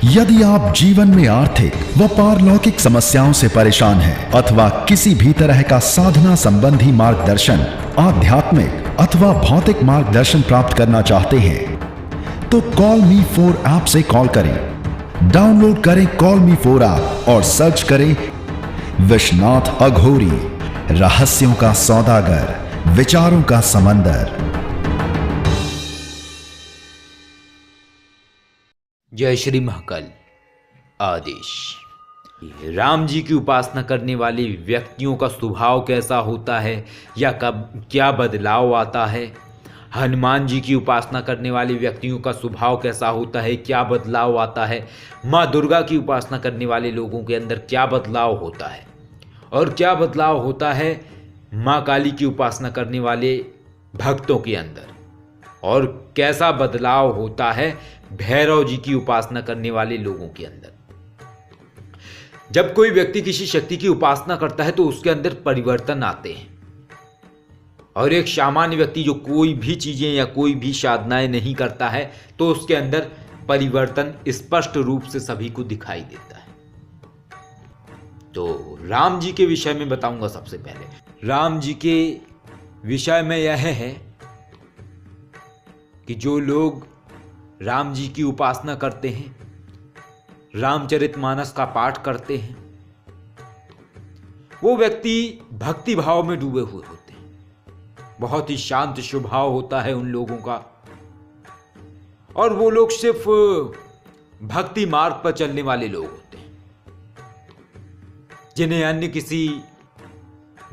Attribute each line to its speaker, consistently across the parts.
Speaker 1: यदि आप जीवन में आर्थिक व पारलौकिक समस्याओं से परेशान हैं अथवा किसी भी तरह का साधना संबंधी मार्गदर्शन, आध्यात्मिक अथवा भौतिक मार्गदर्शन प्राप्त करना चाहते हैं तो कॉल मी 4 ऐप से कॉल करें। डाउनलोड करें कॉल मी 4 ऐप और सर्च करें विश्वनाथ अघोरी, रहस्यों का सौदागर, विचारों का समंदर।
Speaker 2: जय श्री महाकाल। आदेश। राम जी की उपासना करने वाले व्यक्तियों का स्वभाव कैसा होता है या कब क्या बदलाव आता है? हनुमान जी की उपासना करने वाले व्यक्तियों का स्वभाव कैसा होता है, क्या बदलाव आता है? माँ दुर्गा की उपासना करने वाले लोगों के अंदर क्या बदलाव होता है? और क्या बदलाव होता है माँ काली की उपासना करने वाले भक्तों के अंदर? और कैसा बदलाव होता है भैरव जी की उपासना करने वाले लोगों के अंदर? जब कोई व्यक्ति किसी शक्ति की उपासना करता है तो उसके अंदर परिवर्तन आते हैं, और एक सामान्य व्यक्ति जो कोई भी चीजें या कोई भी साधनाएं नहीं करता है तो उसके अंदर परिवर्तन स्पष्ट रूप से सभी को दिखाई देता है। तो राम जी के विषय में बताऊंगा। सबसे पहले राम जी के विषय में यह है कि जो लोग राम जी की उपासना करते हैं, रामचरितमानस का पाठ करते हैं, वो व्यक्ति भक्ति भाव में डूबे हुए होते हैं। बहुत ही शांत स्वभाव होता है उन लोगों का, और वो लोग सिर्फ भक्ति मार्ग पर चलने वाले लोग होते हैं, जिन्हें अन्य किसी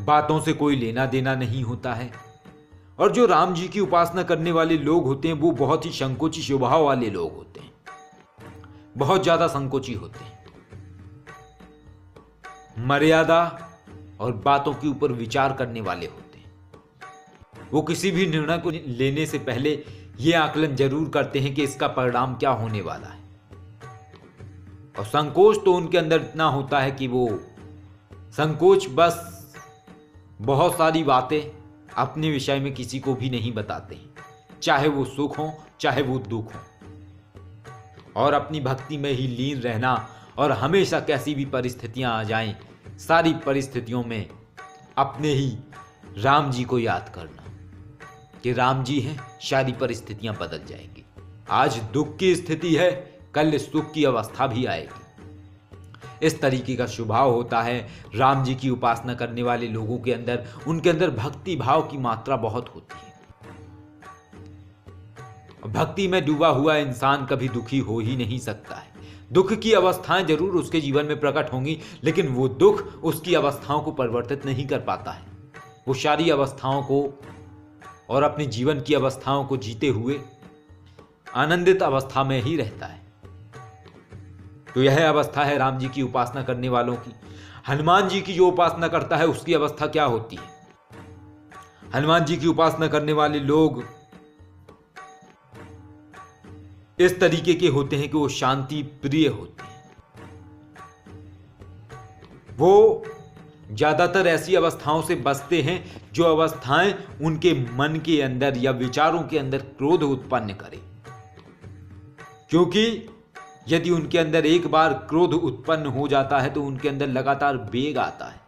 Speaker 2: बातों से कोई लेना देना नहीं होता है। और जो राम जी की उपासना करने वाले लोग होते हैं वो बहुत ही संकोची स्वभाव वाले लोग होते हैं, बहुत ज्यादा संकोची होते हैं। मर्यादा और बातों के ऊपर विचार करने वाले होते हैं। वो किसी भी निर्णय को लेने से पहले ये आकलन जरूर करते हैं कि इसका परिणाम क्या होने वाला है। और संकोच तो उनके अंदर इतना होता है कि वो संकोच बस बहुत सारी बातें अपने विषय में किसी को भी नहीं बताते हैं, चाहे वो सुख हो चाहे वो दुख हो, और अपनी भक्ति में ही लीन रहना, और हमेशा कैसी भी परिस्थितियां आ जाएं, सारी परिस्थितियों में अपने ही राम जी को याद करना कि राम जी हैं, सारी परिस्थितियां बदल जाएंगी। आज दुख की स्थिति है, कल सुख की अवस्था भी आएगी। इस तरीके का स्वभाव होता है राम जी की उपासना करने वाले लोगों के अंदर। उनके अंदर भक्ति भाव की मात्रा बहुत होती है। भक्ति में डूबा हुआ इंसान कभी दुखी हो ही नहीं सकता है। दुख की अवस्थाएं जरूर उसके जीवन में प्रकट होंगी, लेकिन वो दुख उसकी अवस्थाओं को परिवर्तित नहीं कर पाता है। वो सारी अवस्थाओं को और अपने जीवन की अवस्थाओं को जीते हुए आनंदित अवस्था में ही रहता है। तो यह अवस्था है राम जी की उपासना करने वालों की। हनुमान जी की जो उपासना करता है उसकी अवस्था क्या होती है? हनुमान जी की उपासना करने वाले लोग इस तरीके के होते हैं कि वो शांति प्रिय होते हैं। वो ज्यादातर ऐसी अवस्थाओं से बचते हैं जो अवस्थाएं उनके मन के अंदर या विचारों के अंदर क्रोध उत्पन्न करें, क्योंकि यदि उनके अंदर एक बार क्रोध उत्पन्न हो जाता है तो उनके अंदर लगातार वेग आता है।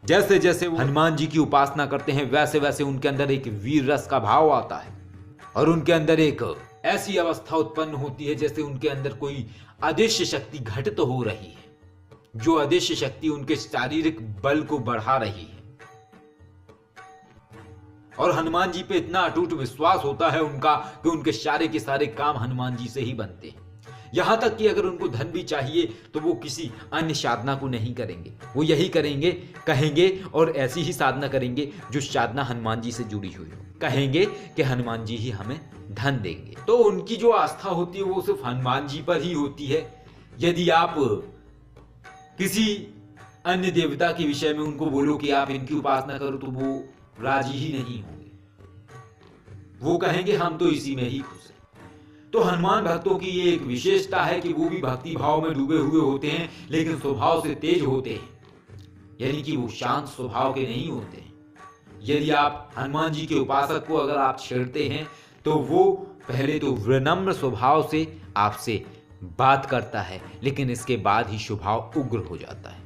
Speaker 2: जैसे जैसे वो हनुमान जी की उपासना करते हैं वैसे वैसे उनके अंदर एक वीर रस का भाव आता है, और उनके अंदर एक ऐसी अवस्था उत्पन्न होती है जैसे उनके अंदर कोई अदृश्य शक्ति घटित हो रही है, जो अदृश्य शक्ति उनके शारीरिक बल को बढ़ा रही है। और हनुमान जी पे इतना अटूट विश्वास होता है उनका कि उनके सारे के सारे काम हनुमान जी से ही बनते हैं। यहां तक कि अगर उनको धन भी चाहिए तो वो किसी अन्य साधना को नहीं करेंगे, वो यही करेंगे, कहेंगे और ऐसी ही साधना करेंगे जो साधना हनुमान जी से जुड़ी हुई हो। कहेंगे कि हनुमान जी ही हमें धन देंगे। तो उनकी जो आस्था होती है वो सिर्फ हनुमान जी पर ही होती है। यदि आप किसी अन्य देवता के विषय में उनको बोलो कि आप इनकी उपासना करो तो वो राजी ही नहीं होंगे। वो कहेंगे हम तो इसी में ही खुश हैं। तो हनुमान भक्तों की ये एक विशेषता है कि वो भी भक्ति भाव में डूबे हुए होते हैं, लेकिन स्वभाव से तेज होते हैं, यानी कि वो शांत स्वभाव के नहीं होते हैं। यदि आप हनुमान जी के उपासक को अगर आप छेड़ते हैं तो वो पहले तो विनम्र स्वभाव से आपसे बात करता है, लेकिन इसके बाद ही स्वभाव उग्र हो जाता है,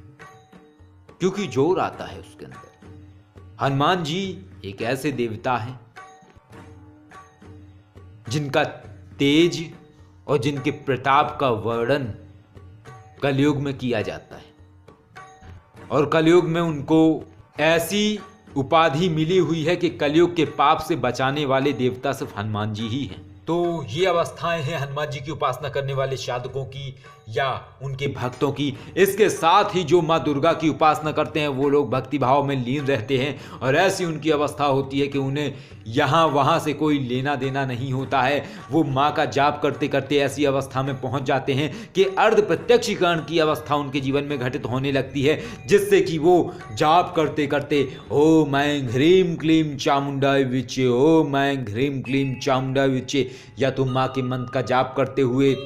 Speaker 2: क्योंकि जोर आता है उसके अंदर। हनुमान जी एक ऐसे देवता हैं जिनका तेज और जिनके प्रताप का वर्णन कलयुग में किया जाता है, और कलयुग में उनको ऐसी उपाधि मिली हुई है कि कलयुग के पाप से बचाने वाले देवता सिर्फ हनुमान जी ही हैं। तो ये अवस्थाएं हैं हनुमान जी की उपासना करने वाले साधकों की या उनके भक्तों की। इसके साथ ही जो माँ दुर्गा की उपासना करते हैं वो लोग भक्ति भाव में लीन रहते हैं, और ऐसी उनकी अवस्था होती है कि उन्हें यहाँ वहाँ से कोई लेना देना नहीं होता है। वो माँ का जाप करते करते ऐसी अवस्था में पहुँच जाते हैं कि अर्ध प्रत्यक्षीकरण की अवस्था उनके जीवन में घटित होने लगती है, जिससे कि वो जाप करते करते ओम ऐं ह्रीं क्लीं चामुंडाय विचे, ओम ऐं ह्रीं क्लीं चामुंडाय विचे, या तो माँ के मंत्र का जाप करते हुए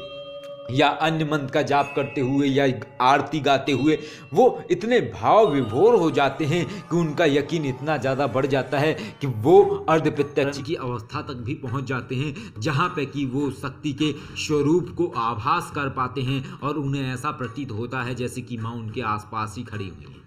Speaker 2: या अन्य मंत्र का जाप करते हुए या आरती गाते हुए वो इतने भाव विभोर हो जाते हैं कि उनका यकीन इतना ज़्यादा बढ़ जाता है कि वो अर्ध प्रत्यक्ष की अवस्था तक भी पहुंच जाते हैं, जहां पे कि वो शक्ति के स्वरूप को आभास कर पाते हैं और उन्हें ऐसा प्रतीत होता है जैसे कि माँ उनके आसपास ही खड़ी हुई है।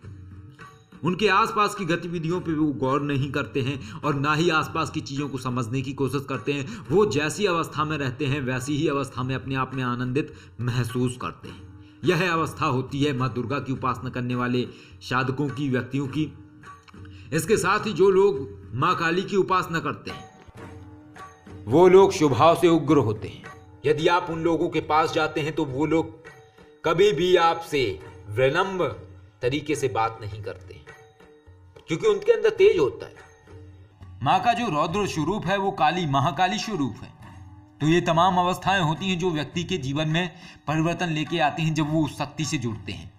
Speaker 2: उनके आसपास की गतिविधियों पे वो गौर नहीं करते हैं और ना ही आसपास की चीज़ों को समझने की कोशिश करते हैं। वो जैसी अवस्था में रहते हैं वैसी ही अवस्था में अपने आप में आनंदित महसूस करते हैं। यह अवस्था होती है माँ दुर्गा की उपासना करने वाले साधकों की, व्यक्तियों की। इसके साथ ही जो लोग माँ काली की उपासना करते हैं वो लोग स्वभाव से उग्र होते हैं। यदि आप उन लोगों के पास जाते हैं तो वो लोग कभी भी आपसे विनम्र तरीके से बात नहीं करते, क्योंकि उनके अंदर तेज होता है। माँ का जो रौद्र स्वरूप है वो काली, महाकाली स्वरूप है। तो ये तमाम अवस्थाएं होती हैं जो व्यक्ति के जीवन में परिवर्तन लेके आती हैं जब वो उस शक्ति से जुड़ते हैं।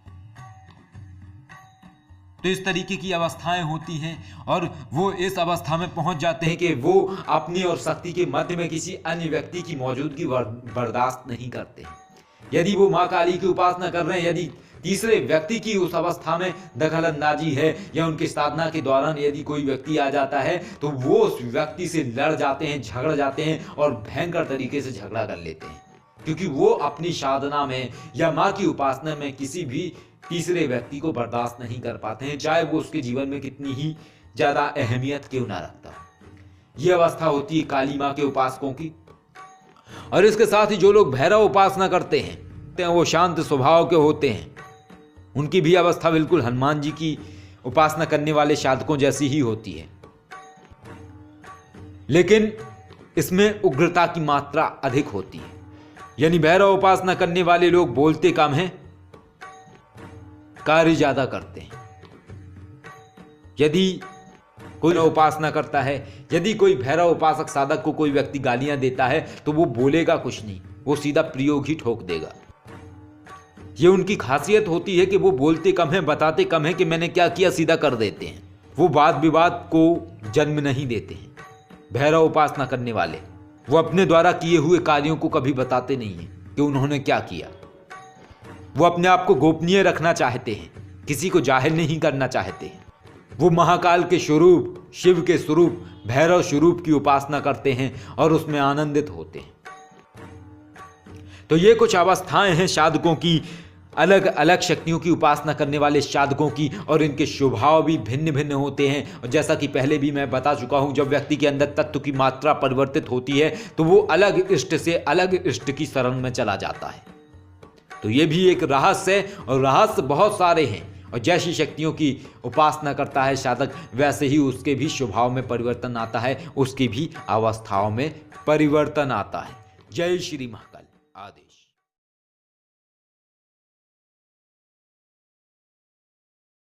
Speaker 2: तो इस तरीके की अवस्थाएं होती हैं और वो इस अवस्था में पहुंच जाते हैं कि वो अपनी और शक्ति के मध्य में किसी अन्य व्यक्ति की मौजूदगी बर्दाश्त नहीं करते। यदि वो माँ काली की उपासना कर रहे हैं, यदि तीसरे व्यक्ति की उस अवस्था में दखल अंदाजी है या उनकी साधना के दौरान यदि कोई व्यक्ति आ जाता है तो वो उस व्यक्ति से लड़ जाते हैं, झगड़ जाते हैं और भयंकर तरीके से झगड़ा कर लेते हैं, क्योंकि वो अपनी साधना में या माँ की उपासना में किसी भी तीसरे व्यक्ति को बर्दाश्त नहीं कर पाते हैं, चाहे वो उसके जीवन में कितनी ही ज्यादा अहमियत क्यों ना रखता हो। ये अवस्था होती है काली माँ के उपासकों की। और इसके साथ ही जो लोग भैरव उपासना करते हैं वो शांत स्वभाव के होते हैं। उनकी भी अवस्था बिल्कुल हनुमान जी की उपासना करने वाले साधकों जैसी ही होती है, लेकिन इसमें उग्रता की मात्रा अधिक होती है। यानी भैरव उपासना करने वाले लोग बोलते कम हैं, कार्य ज्यादा करते हैं। यदि कोई उपासना करता है, यदि कोई भैरव उपासक साधक को कोई व्यक्ति गालियां देता है तो वो बोलेगा कुछ नहीं, वो सीधा प्रयोग ही ठोक देगा। ये उनकी खासियत होती है कि वो बोलते कम हैं, बताते कम हैं कि मैंने क्या किया, सीधा कर देते हैं। वो वाद विवाद को जन्म नहीं देते हैं। भैरव उपासना करने वाले वो अपने द्वारा किए हुए कार्यों को कभी बताते नहीं हैं कि उन्होंने क्या किया। वो अपने आप को गोपनीय रखना चाहते हैं, किसी को जाहिर नहीं करना चाहते हैं। वो महाकाल के स्वरूप, शिव के स्वरूप, भैरव स्वरूप की उपासना करते हैं और उसमें आनंदित होते हैं। तो ये कुछ अवस्थाएं हैं साधकों की, अलग अलग शक्तियों की उपासना करने वाले साधकों की, और इनके स्वभाव भी भिन्न भिन्न होते हैं। और जैसा कि पहले भी मैं बता चुका हूं, जब व्यक्ति के अंदर तत्व की मात्रा परिवर्तित होती है तो वो अलग इष्ट से अलग इष्ट की शरण में चला जाता है। तो ये भी एक रहस्य है, और रहस्य बहुत सारे हैं। और जैसी शक्तियों की उपासना करता है साधक, वैसे ही उसके भी स्वभाव में परिवर्तन आता है, उसकी भी अवस्थाओं में परिवर्तन आता है। जय श्री महाकाल आदेश।